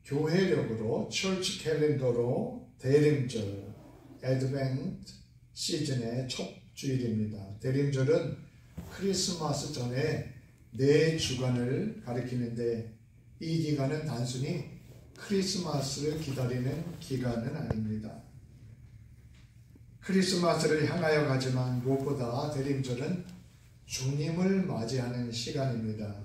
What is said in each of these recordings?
교회력으로 철치 캘린더로 대림절 애드벤트 시즌의 첫 주일입니다. 대림절은 크리스마스 전에 4주간을 가리키는데 이 기간은 단순히 크리스마스를 기다리는 기간은 아닙니다. 크리스마스를 향하여 가지만 무엇보다 대림절은 주님을 맞이하는 시간입니다.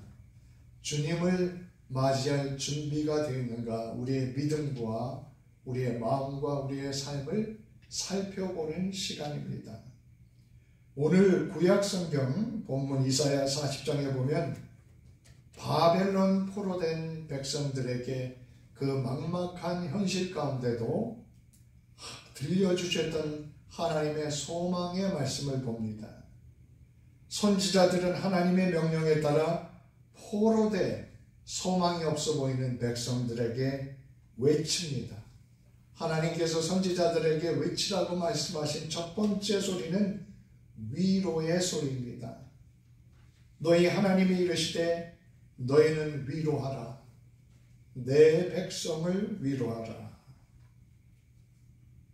주님을 맞이할 준비가 되어 있는가, 우리의 믿음과 우리의 마음과 우리의 삶을 살펴보는 시간입니다. 오늘 구약성경 본문 이사야 40장에 보면 바벨론 포로된 백성들에게 그 막막한 현실 가운데도 들려주셨던 하나님의 소망의 말씀을 봅니다. 선지자들은 하나님의 명령에 따라 포로돼 소망이 없어 보이는 백성들에게 외칩니다. 하나님께서 선지자들에게 외치라고 말씀하신 첫 번째 소리는 위로의 소리입니다. 너희 하나님이 이르시되 너희는 위로하라. 내 백성을 위로하라.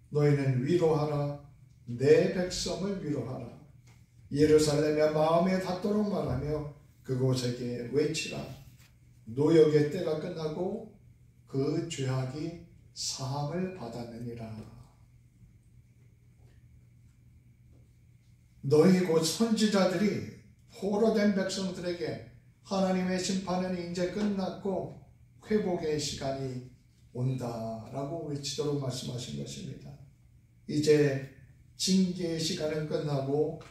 너희는 위로하라. 내 백성을 위로하라. 예루살렘의 마음에 닿도록 말하며 그곳에게 외치라. 노역의 때가 끝나고 그 죄악이 사함을 받았느니라. 너희 곧 선지자들이 포로된 백성들에게 하나님의 심판은 이제 끝났고 회복의 시간이 온다라고 외치도록 말씀하신 것입니다. 이제 징계의 시간은 끝나고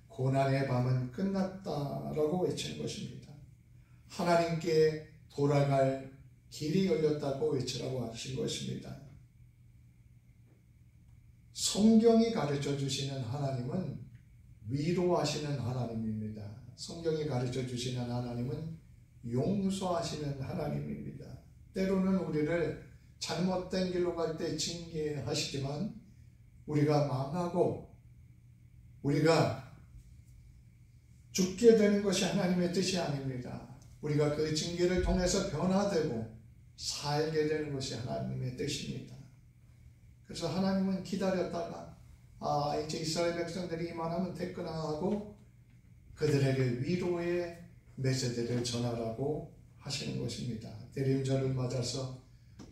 고난의 밤은 끝났다라고 외치는 것입니다. 하나님께 돌아갈 길이 열렸다고 외치라고 하신 것입니다. 성경이 가르쳐 주시는 하나님은 위로하시는 하나님입니다. 성경이 가르쳐 주시는 하나님은 용서하시는 하나님입니다. 때로는 우리를 잘못된 길로 갈 때 징계하시지만 우리가 망하고 우리가 죽게 되는 것이 하나님의 뜻이 아닙니다. 우리가 그 징계를 통해서 변화되고 살게 되는 것이 하나님의 뜻입니다. 그래서 하나님은 기다렸다가 이제 이스라엘 백성들이 이만하면 됐구나 하고 그들에게 위로의 메시지를 전하라고 하시는 것입니다. 대림절을 맞아서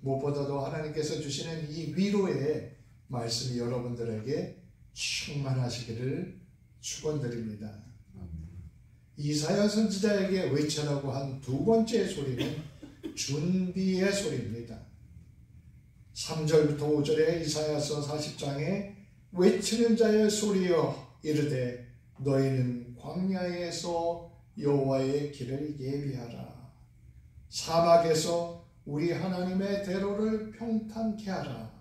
무엇보다도 하나님께서 주시는 이 위로의 말씀이 여러분들에게 충만하시기를 축원드립니다. 이사야 선지자에게 외쳐라고 한 두 번째 소리는 준비의 소리입니다. 3절부터 5절에 이사야서 40장에 외치는 자의 소리여 이르되 너희는 광야에서 여호와의 길을 예비하라. 사막에서 우리 하나님의 대로를 평탄케 하라.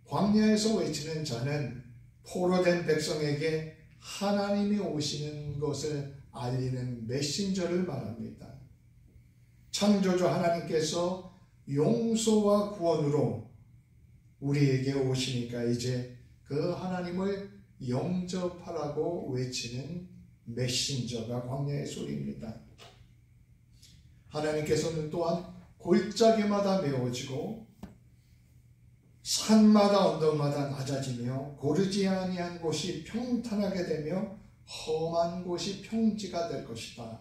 광야에서 외치는 자는 포로된 백성에게 하나님이 오시는 것을 알리는 메신저를 말합니다. 창조주 하나님께서 용서와 구원으로 우리에게 오시니까 이제 그 하나님을 영접하라고 외치는 메신저가 광야의 소리입니다. 하나님께서는 또한 골짜기마다 메워지고 산마다 언덕마다 낮아지며 고르지 아니한 곳이 평탄하게 되며 험한 곳이 평지가 될 것이다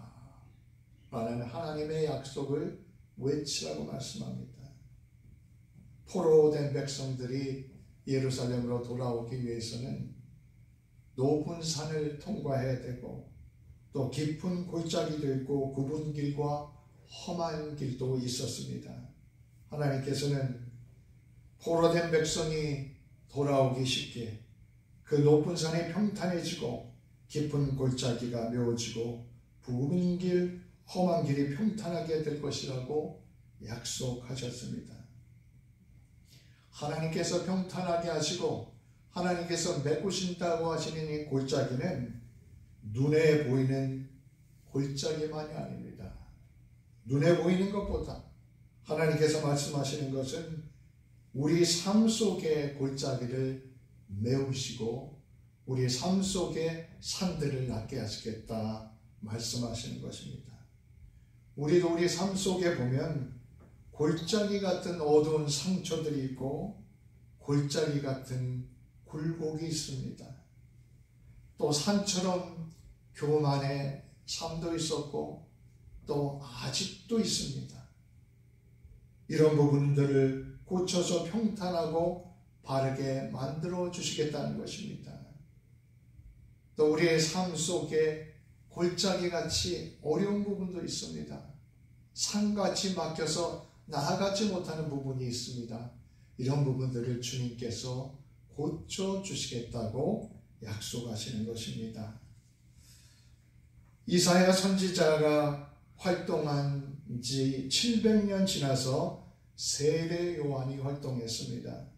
라는 하나님의 약속을 외치라고 말씀합니다. 포로된 백성들이 예루살렘으로 돌아오기 위해서는 높은 산을 통과해야 되고 또 깊은 골짜기도 있고 굽은 길과 험한 길도 있었습니다. 하나님께서는 포로된 백성이 돌아오기 쉽게 그 높은 산이 평탄해지고 깊은 골짜기가 메워지고 굽은 길, 험한 길이 평탄하게 될 것이라고 약속하셨습니다. 하나님께서 평탄하게 하시고 하나님께서 메꾸신다고 하시는 이 골짜기는 눈에 보이는 골짜기만이 아닙니다. 눈에 보이는 것보다 하나님께서 말씀하시는 것은 우리 삶 속의 골짜기를 메우시고 우리 삶 속의 산들을 낮게 하시겠다 말씀하시는 것입니다. 우리도 우리 삶 속에 보면 골짜기 같은 어두운 상처들이 있고 골짜기 같은 굴곡이 있습니다. 또 산처럼 교만의 삶도 있었고 또 아직도 있습니다. 이런 부분들을 고쳐서 평탄하고 바르게 만들어 주시겠다는 것입니다. 또 우리의 삶 속에 골짜기같이 어려운 부분도 있습니다. 산같이 막혀서 나아가지 못하는 부분이 있습니다. 이런 부분들을 주님께서 고쳐주시겠다고 약속하시는 것입니다. 이사야 선지자가 활동한 지 700년 지나서 세례 요한이 활동했습니다.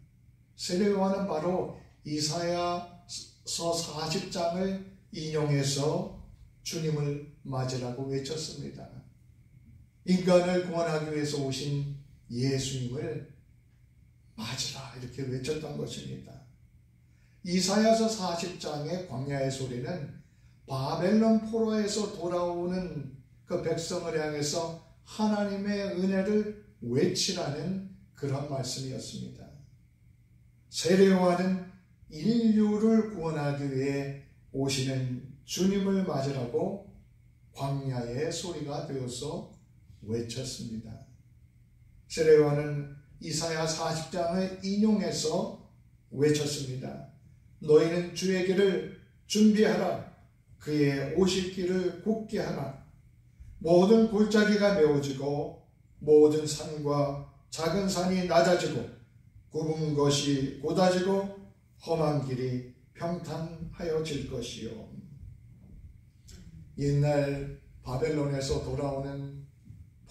세례 요한은 바로 이사야서 40장을 인용해서 주님을 맞으라고 외쳤습니다. 인간을 구원하기 위해서 오신 예수님을 맞으라 이렇게 외쳤던 것입니다. 이사야서 40장의 광야의 소리는 바벨론 포로에서 돌아오는 그 백성을 향해서 하나님의 은혜를 외치라는 그런 말씀이었습니다. 세례 요한은 인류를 구원하기 위해 오시는 주님을 맞으라고 광야의 소리가 되어서 외쳤습니다. 세례 요한은 이사야 40장을 인용해서 외쳤습니다. 너희는 주의 길을 준비하라. 그의 오실 길을 굳게 하라. 모든 골짜기가 메워지고 모든 산과 작은 산이 낮아지고 굽은 것이 곧아지고 험한 길이 평탄하여질 것이요. 옛날 바벨론에서 돌아오는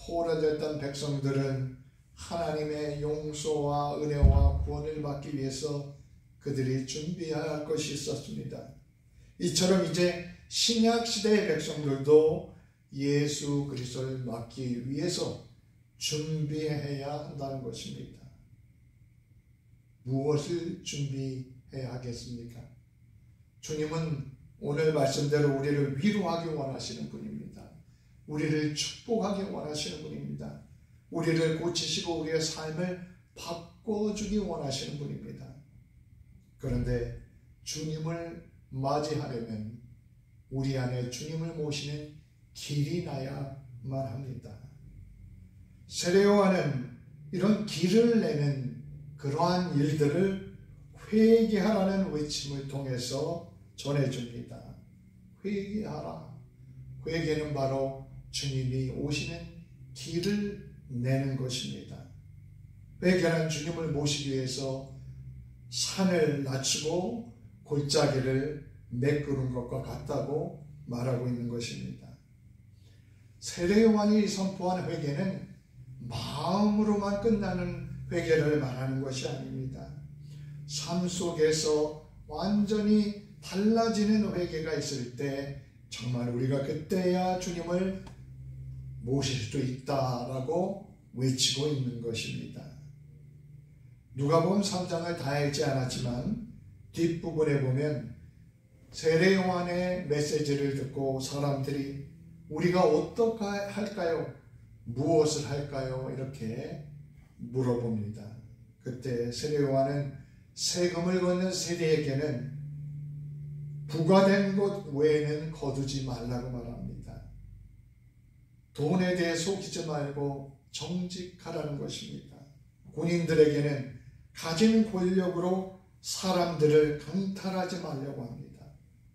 포로됐던 백성들은 하나님의 용서와 은혜와 구원을 받기 위해서 그들이 준비해야 할 것이 있었습니다. 이처럼 이제 신약시대의 백성들도 예수 그리스도를 맞기 위해서 준비해야 한다는 것입니다. 무엇을 준비해야 하겠습니까? 주님은 오늘 말씀대로 우리를 위로하기 원하시는 분입니다. 우리를 축복하기 원하시는 분입니다. 우리를 고치시고 우리의 삶을 바꿔주기 원하시는 분입니다. 그런데 주님을 맞이하려면 우리 안에 주님을 모시는 길이 나야만 합니다. 세례 요한은 이런 길을 내는 그러한 일들을 회개하라는 외침을 통해서 전해줍니다. 회개하라. 회개는 바로 주님이 오시는 길을 내는 것입니다. 회개는 주님을 모시기 위해서 산을 낮추고 골짜기를 메꾸는 것과 같다고 말하고 있는 것입니다. 세례 요한이 선포한 회개는 마음으로만 끝나는 회개를 말하는 것이 아닙니다. 삶 속에서 완전히 달라지는 회개가 있을 때 정말 우리가 그때야 주님을 모실 수 있다라고 외치고 있는 것입니다. 누가복음 3장을 다 읽지 않았지만 뒷부분에 보면 세례 요한의 메시지를 듣고 사람들이 우리가 어떻게 할까요? 무엇을 할까요? 이렇게 물어봅니다. 그때 세례 요한은 세금을 걷는 세리에게는 부과된 것 외에는 거두지 말라고 말합니다. 돈에 대해 속이지 말고 정직하라는 것입니다. 군인들에게는 가진 권력으로 사람들을 강탈하지 말려고 합니다.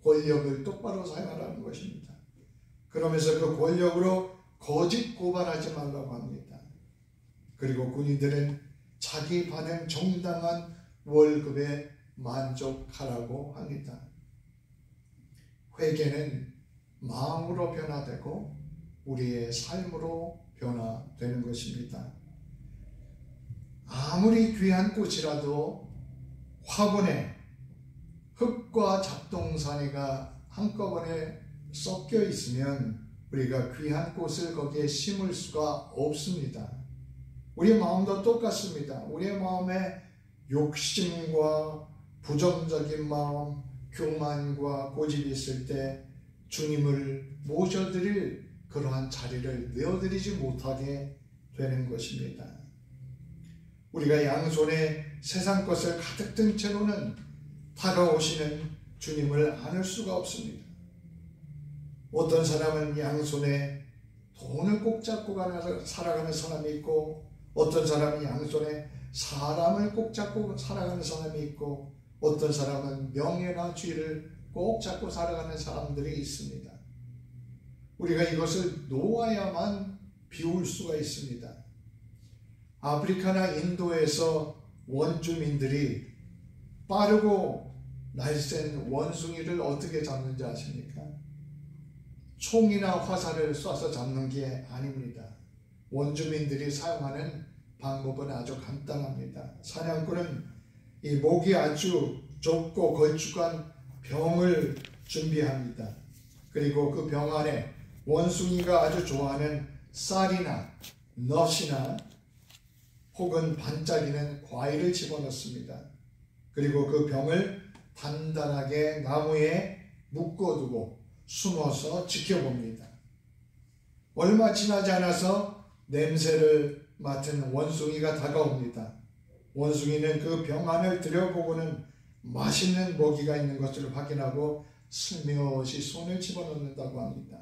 권력을 똑바로 사용하라는 것입니다. 그러면서 그 권력으로 거짓 고발하지 말라고 합니다. 그리고 군인들은 자기 받은 정당한 월급에 만족하라고 합니다. 회개는 마음으로 변화되고 우리의 삶으로 변화되는 것입니다. 아무리 귀한 꽃이라도 화분에 흙과 잡동사니가 한꺼번에 섞여 있으면 우리가 귀한 꽃을 거기에 심을 수가 없습니다. 우리의 마음도 똑같습니다. 우리의 마음에 욕심과 부정적인 마음, 교만과 고집이 있을 때 주님을 모셔드릴 그러한 자리를 내어드리지 못하게 되는 것입니다. 우리가 양손에 세상 것을 가득 든 채로는 다가오시는 주님을 안을 수가 없습니다. 어떤 사람은 양손에 돈을 꼭 잡고 살아가는 사람이 있고, 어떤 사람은 양손에 사람을 꼭 잡고 살아가는 사람이 있고, 어떤 사람은 명예나 지위를 꼭 잡고 살아가는 사람들이 있습니다. 우리가 이것을 놓아야만 비울 수가 있습니다. 아프리카나 인도에서 원주민들이 빠르고 날쌘 원숭이를 어떻게 잡는지 아십니까? 총이나 화살을 쏴서 잡는 게 아닙니다. 원주민들이 사용하는 방법은 아주 간단합니다. 사냥꾼은 이 목이 아주 좁고 걸쭉한 병을 준비합니다. 그리고 그 병 안에 원숭이가 아주 좋아하는 쌀이나 넛이나 혹은 반짝이는 과일을 집어넣습니다. 그리고 그 병을 단단하게 나무에 묶어두고 숨어서 지켜봅니다. 얼마 지나지 않아서 냄새를 맡은 원숭이가 다가옵니다. 원숭이는 그 병 안을 들여보고는 맛있는 먹이가 있는 것을 확인하고 슬며시 손을 집어넣는다고 합니다.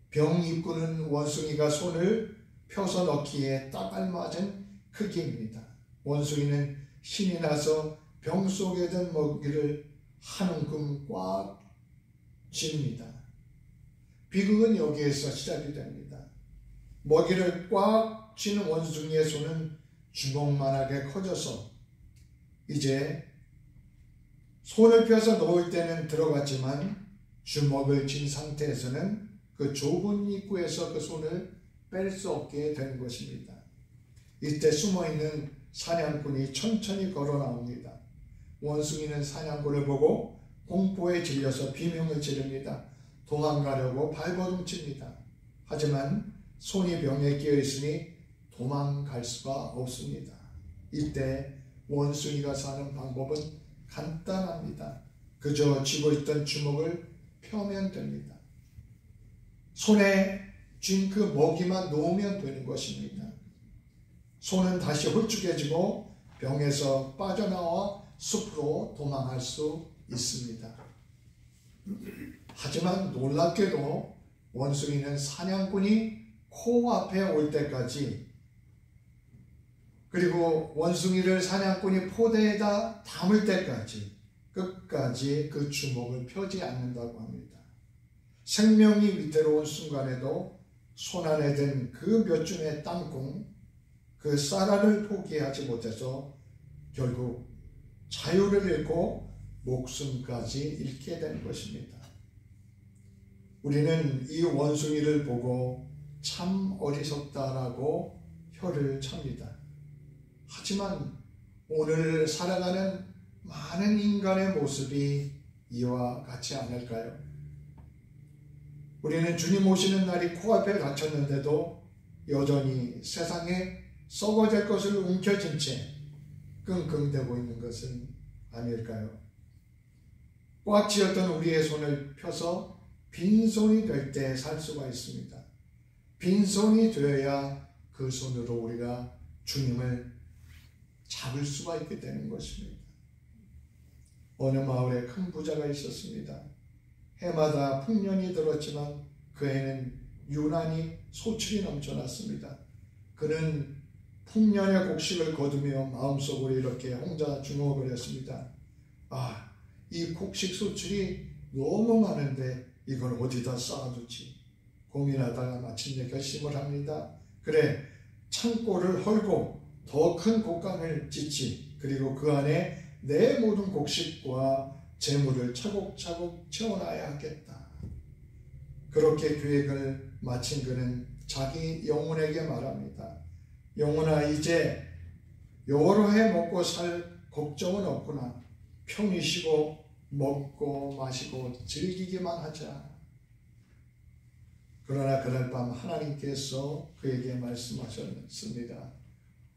병 입구는 원숭이가 손을 펴서 넣기에 딱 알맞은 크기입니다. 원숭이는 신이 나서 병 속에 든 먹이를 한 움큼 꽉 쥡니다. 비극은 여기에서 시작이 됩니다. 먹이를 꽉 쥐는 원숭이의 손은 주먹만하게 커져서 이제 손을 펴서 넣을 때는 들어갔지만 주먹을 쥔 상태에서는 그 좁은 입구에서 그 손을 뺄 수 없게 되는 것입니다. 이때 숨어있는 사냥꾼이 천천히 걸어 나옵니다. 원숭이는 사냥꾼을 보고 공포에 질려서 비명을 지릅니다. 도망가려고 발버둥칩니다. 하지만 손이 병에 끼어 있으니 도망갈 수가 없습니다. 이때 원숭이가 사는 방법은 간단합니다. 그저 쥐고 있던 주먹을 펴면 됩니다. 손에 쥔 그 먹이만 놓으면 되는 것입니다. 손은 다시 홀쭉해지고 병에서 빠져나와 숲으로 도망할 수 있습니다. 하지만 놀랍게도 원숭이는 사냥꾼이 코앞에 올 때까지, 그리고 원숭이를 사냥꾼이 포대에다 담을 때까지 끝까지 그 주먹을 펴지 않는다고 합니다. 생명이 위태로운 순간에도 손 안에 든 그 몇 줌의 땅콩, 그 쌀알을 포기하지 못해서 결국 자유를 잃고 목숨까지 잃게 된 것입니다. 우리는 이 원숭이를 보고 참 어리석다라고 혀를 찹니다. 하지만 오늘 살아가는 많은 인간의 모습이 이와 같지 않을까요? 우리는 주님 오시는 날이 코앞에 닥쳤는데도 여전히 세상에 썩어질 것을 움켜쥔 채 끙끙대고 있는 것은 아닐까요? 꽉 쥐었던 우리의 손을 펴서 빈손이 될 때 살 수가 있습니다. 빈손이 되어야 그 손으로 우리가 주님을 잡을 수가 있게 되는 것입니다. 어느 마을에 큰 부자가 있었습니다. 해마다 풍년이 들었지만 그 해는 유난히 소출이 넘쳐났습니다. 그는 풍년의 곡식을 거두며 마음속으로 이렇게 혼자 중얼거렸습니다. 이 곡식 소출이 너무 많은데 이걸 어디다 쌓아두지? 고민하다가 마침내 결심을 합니다. 그래, 창고를 헐고 더 큰 곡간을 짓지. 그리고 그 안에 내 모든 곡식과 재물을 차곡차곡 채워놔야 하겠다. 그렇게 계획을 마친 그는 자기 영혼에게 말합니다. 영혼아, 이제 여러 해 먹고 살 걱정은 없구나. 편히 쉬고 먹고 마시고 즐기기만 하자. 그러나 그날 밤 하나님께서 그에게 말씀하셨습니다.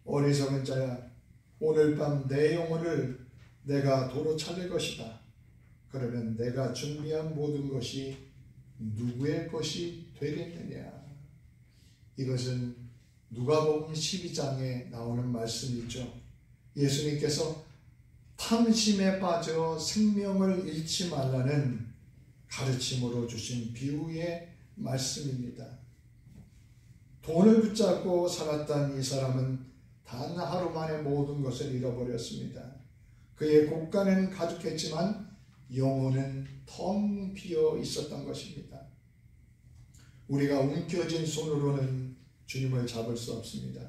어리석은 자야, 오늘 밤 내 영혼을 내가 도로 찾을 것이다. 그러면 내가 준비한 모든 것이 누구의 것이 되겠느냐? 이것은 누가복음 12장에 나오는 말씀이죠. 예수님께서 탐심에 빠져 생명을 잃지 말라는 가르침으로 주신 비유의 말씀입니다. 돈을 붙잡고 살았던 이 사람은 단 하루 만에 모든 것을 잃어버렸습니다. 그의 고가는 가득했지만 영혼은 텅 비어 있었던 것입니다. 우리가 움켜쥔 손으로는 주님을 잡을 수 없습니다.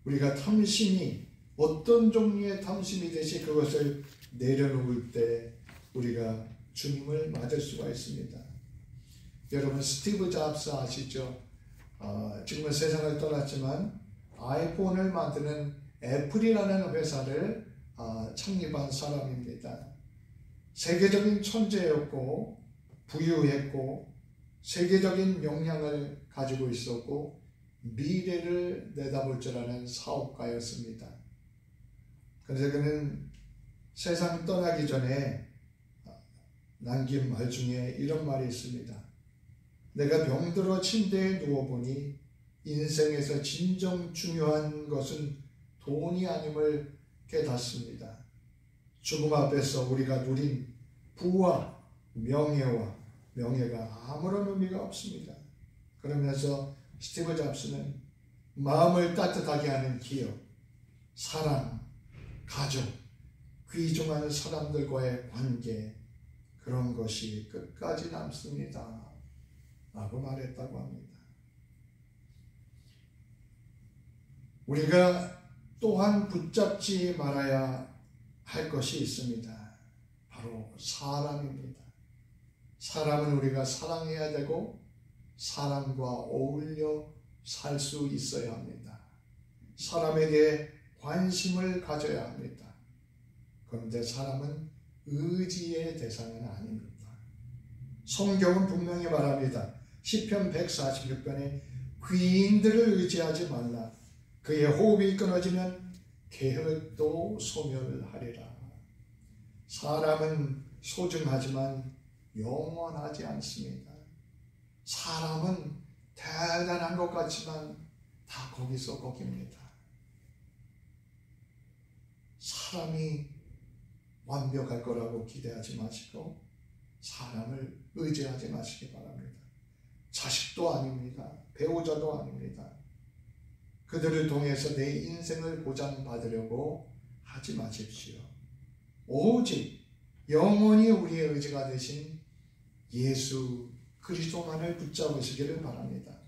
우리가 탐심이 어떤 종류의 탐심이 되시 그것을 내려놓을 때 우리가 주님을 맞을 수가 있습니다. 여러분 스티브 잡스 아시죠? 지금은 세상을 떠났지만 아이폰을 만드는 애플이라는 회사를 창립한 사람입니다. 세계적인 천재였고 부유했고 세계적인 역량을 가지고 있었고 미래를 내다볼 줄 아는 사업가였습니다. 그래서 그는 세상 떠나기 전에 남긴 말 중에 이런 말이 있습니다. 내가 병들어 침대에 누워보니 인생에서 진정 중요한 것은 돈이 아님을 깨닫습니다. 죽음 앞에서 우리가 누린 부와 명예가 아무런 의미가 없습니다. 그러면서 스티브 잡스는 마음을 따뜻하게 하는 기업, 사랑, 가족, 귀중한 사람들과의 관계, 그런 것이 끝까지 남습니다. 라고 말했다고 합니다. 우리가 또한 붙잡지 말아야 할 것이 있습니다. 바로 사람입니다. 사람은 우리가 사랑해야 되고 사람과 어울려 살 수 있어야 합니다. 사람에게 관심을 가져야 합니다. 그런데 사람은 의지의 대상은 아닙니다. 성경은 분명히 말합니다. 시편 146편에 귀인들을 의지하지 말라. 그의 호흡이 끊어지면 계획도 소멸하리라. 사람은 소중하지만 영원하지 않습니다. 사람은 대단한 것 같지만 다 거기서 거기입니다. 사람이 완벽할 거라고 기대하지 마시고 사람을 의지하지 마시기 바랍니다. 자식도 아닙니다. 배우자도 아닙니다. 그들을 통해서 내 인생을 보장받으려고 하지 마십시오. 오직 영원히 우리의 의지가 되신 예수 그리스도만을 붙잡으시기를 바랍니다.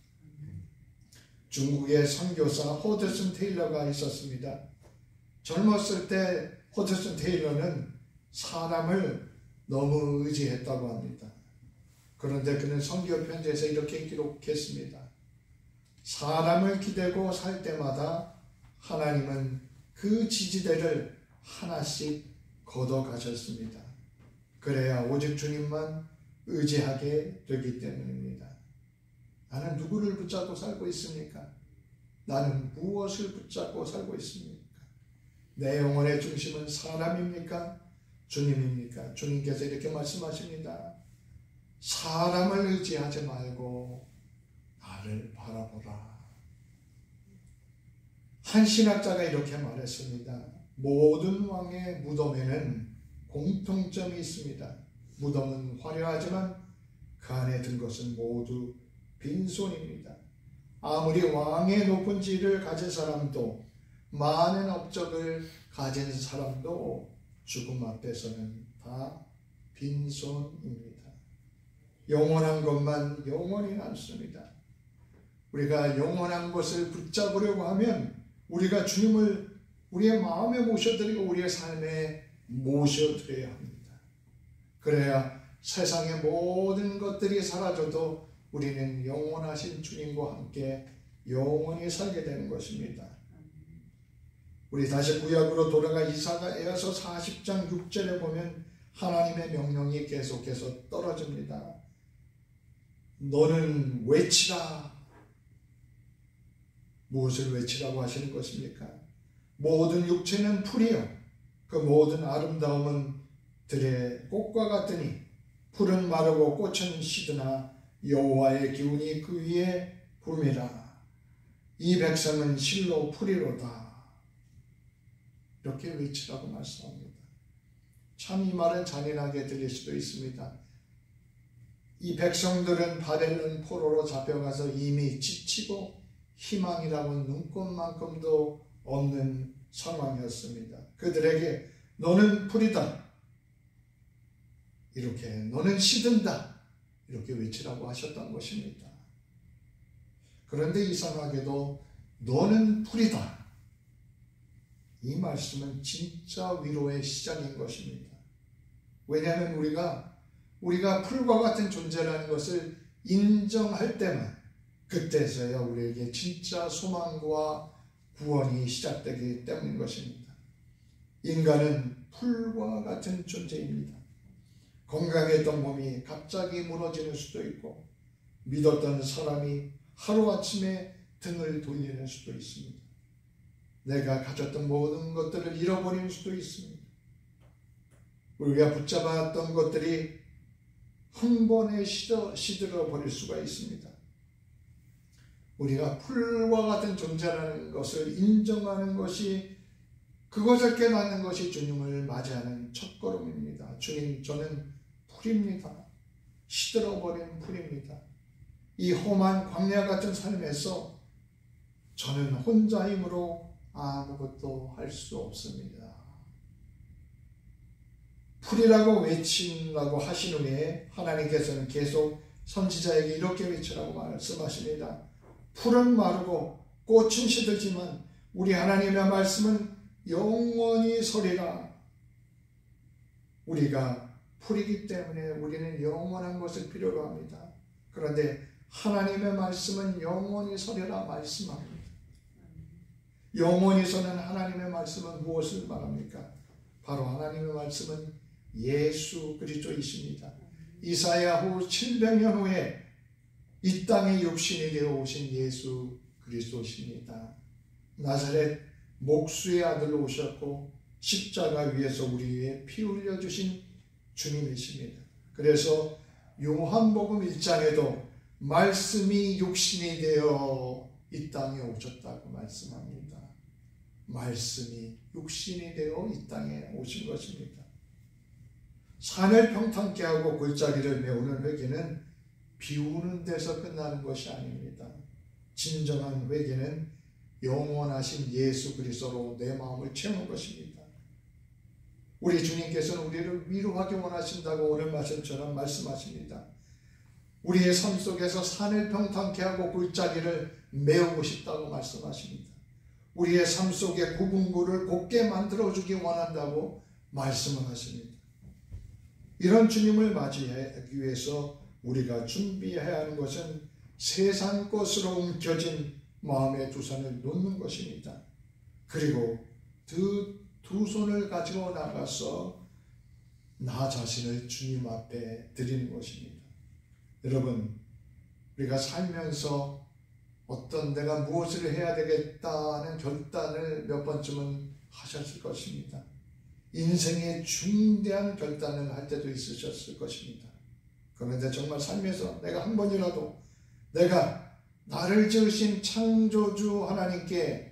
중국의 선교사 허드슨 테일러가 있었습니다. 젊었을 때 허드슨 테일러는 사람을 너무 의지했다고 합니다. 그런데 그는 선교 편지에서 이렇게 기록했습니다. 사람을 기대고 살 때마다 하나님은 그 지지대를 하나씩 걷어가셨습니다. 그래야 오직 주님만 의지하게 되기 때문입니다. 나는 누구를 붙잡고 살고 있습니까? 나는 무엇을 붙잡고 살고 있습니까? 내 영혼의 중심은 사람입니까? 주님입니까? 주님께서 이렇게 말씀하십니다. 사람을 의지하지 말고 나를 바라보라. 한 신학자가 이렇게 말했습니다. 모든 왕의 무덤에는 공통점이 있습니다. 무덤은 화려하지만 그 안에 든 것은 모두 빈손입니다. 아무리 왕의 높은 지위를 가진 사람도 많은 업적을 가진 사람도 죽음 앞에서는 다 빈손입니다. 영원한 것만 영원히 남습니다. 우리가 영원한 것을 붙잡으려고 하면 우리가 주님을 우리의 마음에 모셔드리고 우리의 삶에 모셔드려야 합니다. 그래야 세상의 모든 것들이 사라져도 우리는 영원하신 주님과 함께 영원히 살게 되는 것입니다. 우리 다시 구약으로 돌아가 이사야서 40장 6절에 보면 하나님의 명령이 계속해서 떨어집니다. 너는 외치라. 무엇을 외치라고 하시는 것입니까? 모든 육체는 풀이요 그 모든 아름다움은 들의 꽃과 같으니 풀은 마르고 꽃은 시드나 여호와의 기운이 그 위에 붐이라. 이 백성은 실로 풀이로다. 이렇게 외치라고 말씀합니다. 참 이 말은 잔인하게 들릴 수도 있습니다. 이 백성들은 바벨론 포로로 잡혀가서 이미 지치고 희망이라고는 눈꼽만큼도 없는 상황이었습니다. 그들에게 너는 풀이다, 이렇게 너는 시든다, 이렇게 외치라고 하셨던 것입니다. 그런데 이상하게도 너는 풀이다, 이 말씀은 진짜 위로의 시작인 것입니다. 왜냐하면 우리가 풀과 같은 존재라는 것을 인정할 때만, 그때서야 우리에게 진짜 소망과 구원이 시작되기 때문인 것입니다. 인간은 풀과 같은 존재입니다. 건강했던 몸이 갑자기 무너지는 수도 있고, 믿었던 사람이 하루아침에 등을 돌리는 수도 있습니다. 내가 가졌던 모든 것들을 잃어버리는 수도 있습니다. 우리가 붙잡았던 것들이 한 번에 시들어 버릴 수가 있습니다. 우리가 풀과 같은 존재라는 것을 인정하는 것이, 그것을 깨닫는 것이 주님을 맞이하는 첫걸음입니다. 주님, 저는 풀입니다. 시들어버린 풀입니다. 이 험한 광야 같은 삶에서 저는 혼자 힘으로 아무것도 할 수 없습니다. 풀이라고 외친다고 하신 후에 하나님께서는 계속 선지자에게 이렇게 외치라고 말씀하십니다. 풀은 마르고 꽃은 시들지만 우리 하나님의 말씀은 영원히 서리라. 우리가 풀이기 때문에 우리는 영원한 것을 필요로 합니다. 그런데 하나님의 말씀은 영원히 서리라 말씀합니다. 영원히 서는 하나님의 말씀은 무엇을 말합니까? 바로 하나님의 말씀은 예수 그리스도이십니다. 이사야 후 700년 후에 이 땅에 육신이 되어 오신 예수 그리스도십니다. 나사렛 목수의 아들로 오셨고 십자가 위에서 우리 위해 피 흘려주신 주님이십니다. 그래서 요한복음 1장에도 말씀이 육신이 되어 이 땅에 오셨다고 말씀합니다. 말씀이 육신이 되어 이 땅에 오신 것입니다. 산을 평탄케 하고 골짜기를 메우는 회개는 비우는 데서 끝나는 것이 아닙니다. 진정한 회개는 영원하신 예수 그리스도로 내 마음을 채우는 것입니다. 우리 주님께서는 우리를 위로하기 원하신다고 오늘 말씀처럼 말씀하십니다. 우리의 삶 속에서 산을 평탄케 하고 골짜기를 메우고 싶다고 말씀하십니다. 우리의 삶 속에 구분구를 곱게 만들어주기 원한다고 말씀을 하십니다. 이런 주님을 맞이하기 위해서 우리가 준비해야 하는 것은 세상 것으로 움켜진 마음의 두 손을 놓는 것입니다. 그리고 두 손을 가지고 나가서 나 자신을 주님 앞에 드리는 것입니다. 여러분, 우리가 살면서 어떤 내가 무엇을 해야 되겠다는 결단을 몇 번쯤은 하셨을 것입니다. 인생의 중대한 결단을 할 때도 있으셨을 것입니다. 그런데 정말 삶에서 내가 한 번이라도 내가 나를 지으신 창조주 하나님께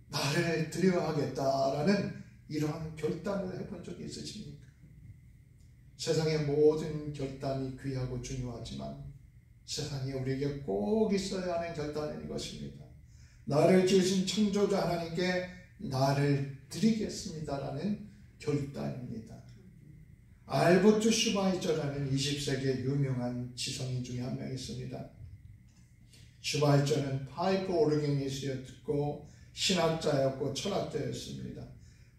나를 드려야 하겠다라는 이러한 결단을 해본 적이 있으십니까? 세상의 모든 결단이 귀하고 중요하지만 세상에 우리에게 꼭 있어야 하는 결단인 것입니다. 나를 지으신 창조주 하나님께 나를 드리겠습니다라는 결단입니다. 알버트 슈바이처라는 20세기의 유명한 지성인 중에 한 명 있습니다. 슈바이처는 파이프 오르게니스트였고 신학자였고 철학자였습니다.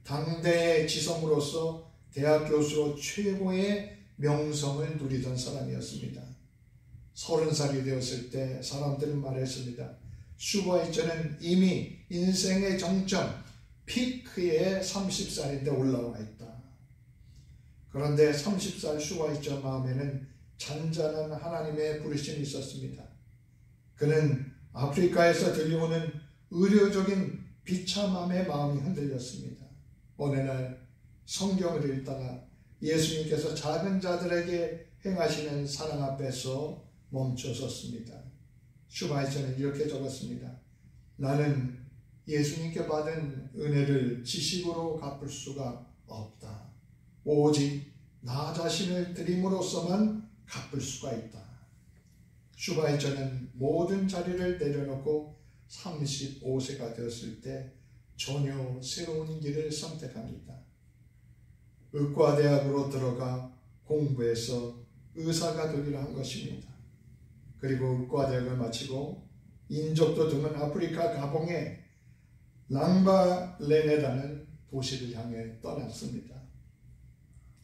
당대의 지성으로서 대학 교수로 최고의 명성을 누리던 사람이었습니다. 30살이 되었을 때 사람들은 말했습니다. 슈바이처는 이미 인생의 정점, 피크에 30살인데 올라와 있다. 그런데 30살 슈바이처 마음에는 잔잔한 하나님의 부르심이 있었습니다. 그는 아프리카에서 들려오는 의료적인 비참함의 마음이 흔들렸습니다. 어느 날 성경을 읽다가 예수님께서 작은 자들에게 행하시는 사랑 앞에서 멈춰섰습니다. 슈바이처는 이렇게 적었습니다. 나는 예수님께 받은 은혜를 지식으로 갚을 수가 없다. 오직 나 자신을 드림으로써만 갚을 수가 있다. 슈바이처는 모든 자리를 내려놓고 35세가 되었을 때 전혀 새로운 길을 선택합니다. 의과대학으로 들어가 공부해서 의사가 되기로 한 것입니다. 그리고 의과대학을 마치고 인접도 드문 아프리카 가봉의 랑바레네라는 도시를 향해 떠났습니다.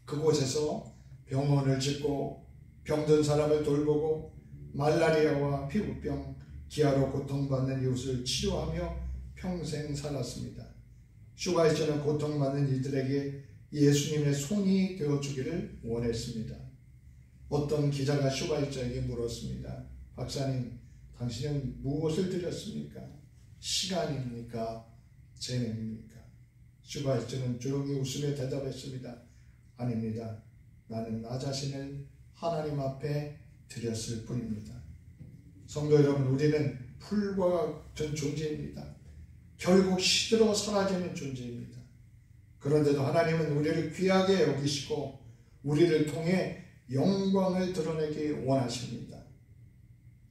그곳에서 병원을 짓고 병든 사람을 돌보고 말라리아와 피부병, 기아로 고통받는 이웃을 치료하며 평생 살았습니다. 슈바이처는 고통받는 이들에게 예수님의 손이 되어주기를 원했습니다. 어떤 기자가 슈바이처에게 물었습니다. 박사님, 당신은 무엇을 드렸습니까? 시간입니까? 재능입니까? 슈바이처는 조용히 웃으며 대답했습니다. 아닙니다. 나는 나 자신을 하나님 앞에 드렸을 뿐입니다. 성도 여러분, 우리는 풀과 같은 존재입니다. 결국 시들어 사라지는 존재입니다. 그런데도 하나님은 우리를 귀하게 여기시고 우리를 통해 영광을 드러내기 원하십니다.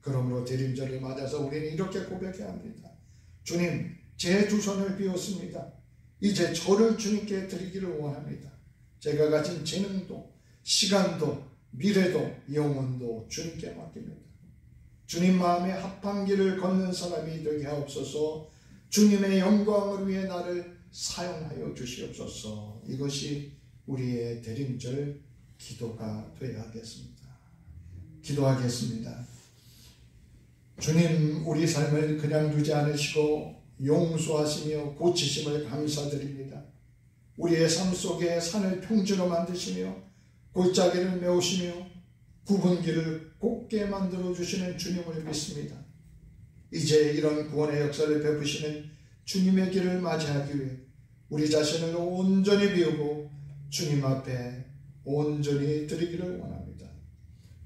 그러므로 대림절을 맞아서 우리는 이렇게 고백해야 합니다. 주님, 제 두 손을 비웠습니다. 이제 저를 주님께 드리기를 원합니다. 제가 가진 재능도, 시간도, 미래도, 영혼도 주님께 맡깁니다. 주님 마음에 합한 길을 걷는 사람이 되게 하옵소서. 주님의 영광을 위해 나를 사용하여 주시옵소서. 이것이 우리의 대림절 기도가 되어야 하겠습니다. 기도하겠습니다. 주님, 우리 삶을 그냥 두지 않으시고 용서하시며 고치심을 감사드립니다. 우리의 삶 속에 산을 평지로 만드시며 골짜기를 메우시며 굽은 길을 곱게 만들어 주시는 주님을 믿습니다. 이제 이런 구원의 역사를 베푸시는 주님의 길을 맞이하기 위해 우리 자신을 온전히 비우고 주님 앞에 온전히 드리기를 원합니다.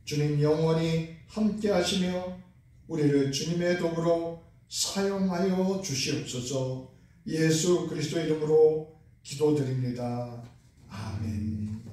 주님 영원히 함께 하시며 우리를 주님의 도구로 사용하여 주시옵소서. 예수 그리스도 이름으로 기도드립니다. 아멘.